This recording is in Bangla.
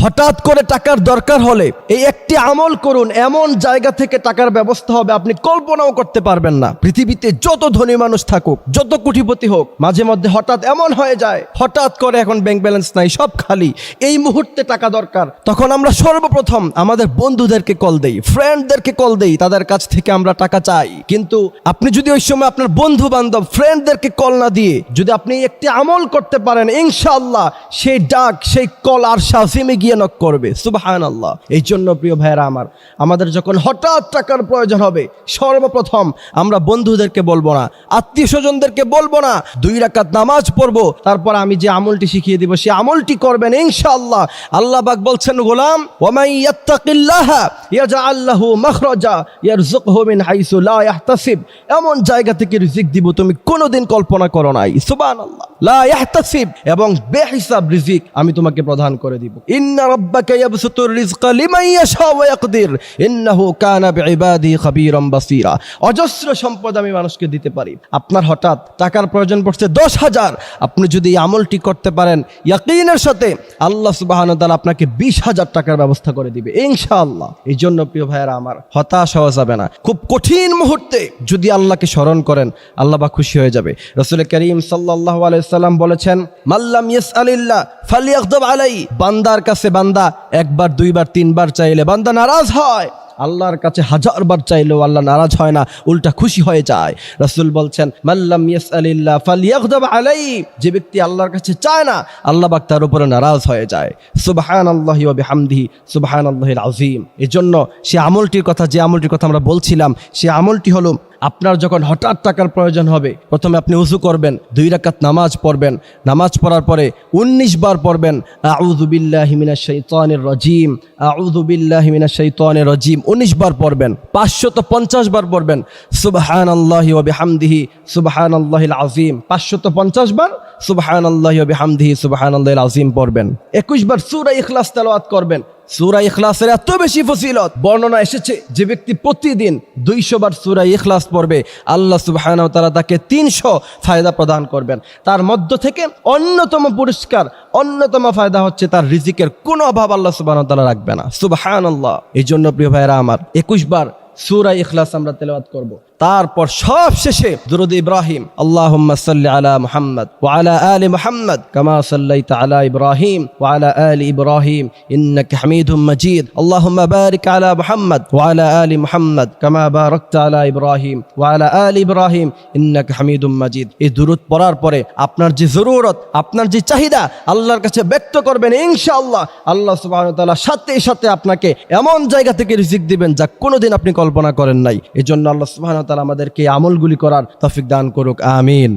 হঠাৎ করে টাকার দরকার হলে এই একটি আমল করুন, এমন জায়গা থেকে টাকার ব্যবস্থা হবে আপনি কল্পনাও করতে পারবেন না। পৃথিবীতে যত ধনী মানুষ থাকুক, যত কোটিপতি হোক, মাঝে মধ্যে হঠাৎ এমন হয়ে যায়, হঠাৎ করে এখন ব্যাংক ব্যালেন্স নাই, সব খালি, এই মুহূর্তে টাকা দরকার। তখন আমরা সর্বপ্রথম আমাদের বন্ধুদেরকে কল দেই, ফ্রেন্ডদেরকে কল দেই, তাদের কাছ থেকে আমরা টাকা চাই। কিন্তু আপনি যদি ওই সময় আপনার বন্ধু বান্ধব ফ্রেন্ডদেরকে কল না দিয়ে যদি আপনি একটি আমল করতে পারেন, ইনশাআল্লাহ সেই ডাক, সেই কল আর শাফিমে গিয়ে নক করবে। সুবহানাল্লাহ। এই জন্য প্রিয় ভাইয়েরা আমার, আমাদের যখন হঠাৎ টাকার প্রয়োজন হবে, সর্বপ্রথম আমরা বন্ধুদেরকে বলবো না, আত্মীয় স্বজনদেরকে বলবো না, 2 রাকাত নামাজ পড়বো, তারপর আমি যে আমলটি শিখিয়ে দিব সেই আমলটি করবেন ইনশাআল্লাহ। আল্লাহ পাক বলছেন, গোলাম ওয়ামান ইয়াত্তাকিল্লাহা ইয়াজআল লাহু মাখরাজা ইয়ারযুকহু মিন হাইসু লা ইয়াহতাসিব। এমন জায়গা থেকে রিজিক দিব তুমি কোনোদিন কল্পনা করো নাই। সুবহানাল্লাহ। লা ইয়াহতাসিব, এবং বেহিসাব রিজিক আমি তোমাকে প্রদান করে দিব। ইন্না রাব্বাকা ইয়াবসুতুর রিজকা লিমান ইয়াশা ওয়া ইয়াকদির ইন্নাহু কানা বিইবাদিহি খাবীরাম বাসীরা। অজস্র সম্পদ আমি মানুষকে দিতে পারি। আপনার হঠাৎ টাকার প্রয়োজন পড়ছে 10,000, আপনি যদি এই আমলটি করতে পারেন ইয়াকিনের সাথে, আল্লাহ সুবহানাহু ওয়া তাআলা আপনাকে 20,000 টাকার ব্যবস্থা করে দিবে ইনশাআল্লাহ। এই জন্য প্রিয় ভাইয়েরা আমার, হতাশ হওয়া যাবে না। খুব কঠিন মুহূর্তে যদি আল্লাহকে স্মরণ করেন, আল্লাহ পাক খুশি হয়ে যাবে। রাসূল করিম সাল্লাল্লাহু আলাইহি সাল্লাম বলেছেন, মাল্লাম ইয়াসআলিল্লাহ ফালইয়াগদাব আলাইহি। বান্দার কাছে বান্দা একবার, 2 বার, 3 বার চাইলে বান্দা নারাজ হয়, আল্লাহর কাছে 1000 বার চাইলেও আল্লাহ নারাজ হয় না, উল্টা খুশি হয়ে যায়। রাসূল বলছেন, মাল্লাম ইয়াসআলিল্লাহ ফালইয়াগদাব আলাইহি। যে ব্যক্তি আল্লাহর কাছে চায় না, আল্লাহ পাক তার উপরে নারাজ হয়ে যায়। সুবহানাল্লাহি ওয়া বিহামদিহি সুবহানাল্লাহিল আযীম। এজন্য সে আমলটির কথা, যে আমলটির কথা আমরা বলছিলাম, সে আমলটি হলো, আপনার যখন হঠাৎ টাকার প্রয়োজন হবে, প্রথমে আপনি উযু করবেন, 2 রাকাত নামাজ পড়বেন, নামাজ পড়ার পরে 19 বার পড়বেন আউযু বিল্লাহি মিনাশ শাইতানির রাজীম, আউযু বিল্লাহি মিনাশ শাইতানির রাজীম, 19 বার পড়বেন। 550 বার পড়বেন সুবহানাল্লাহি ওয়া বিহামদিহি সুবহানাল্লাহিল আযীম, 550 বার সুবহানাল্লাহি ওয়া বিহামদিহি সুবহানাল্লাহিল আযীম পড়বেন। 21 বার সূরা ইখলাস তেলাওয়াত করবেন। সূরা ইখলাসের এত বেশি ফজিলত বর্ণনা এসেছে, যে ব্যক্তি প্রতিদিন 200 বার সূরা ইখলাস পড়বে, আল্লাহ সুবহানাহু ওয়া তাআলা তাকে 300 ফায়দা প্রদান করবেন। তার মধ্য থেকে অন্যতম পুরস্কার, অন্যতম ফায়দা হচ্ছে তার রিজিকের কোনো অভাব আল্লাহ সুবহানাহু ওয়া তাআলা রাখবে না। সুবহানাল্লাহ। এই জন্য প্রিয় ভাইরা আমার, 21 বার সূরা ইখলাস আমরা তেলাওয়াত করব। তারপর সব শেষে দুরূদ ইব্রাহিম, আল্লাহুম্মা সাল্লি আলা মুহাম্মদ ওয়া আলা আলি মুহাম্মদ কামা সাল্লাইতা আলা ইব্রাহিম ওয়া আলা আলি ইব্রাহিম ইন্নাকা হামিদুম মাজিদ, আল্লাহুম্মা বারিক আলা মুহাম্মদ ওয়া আলা আলি মুহাম্মদ কামা বারাকতা আলা ইব্রাহিম ওয়া আলা আলি ইব্রাহিম ইন্নাকা হামিদুম মাজিদ। এই দুরূদ পড়ার পরে আপনার যে জরুরত, আপনার যে চাহিদা আল্লাহর কাছে ব্যক্ত করবেন, ইনশাআল্লাহ আল্লাহ সুবহানাহু ওয়া তাআলা সাথে সাথে আপনাকে এমন জায়গা থেকে রিজিক দিবেন যা কোনোদিন আপনি কল্পনা করেন নাই। এজন্য আল্লাহ সুবহানাহু ওয়া তাআলা আমাদেরকে আমলগুলি করার তৌফিক দান করুক। আমিন।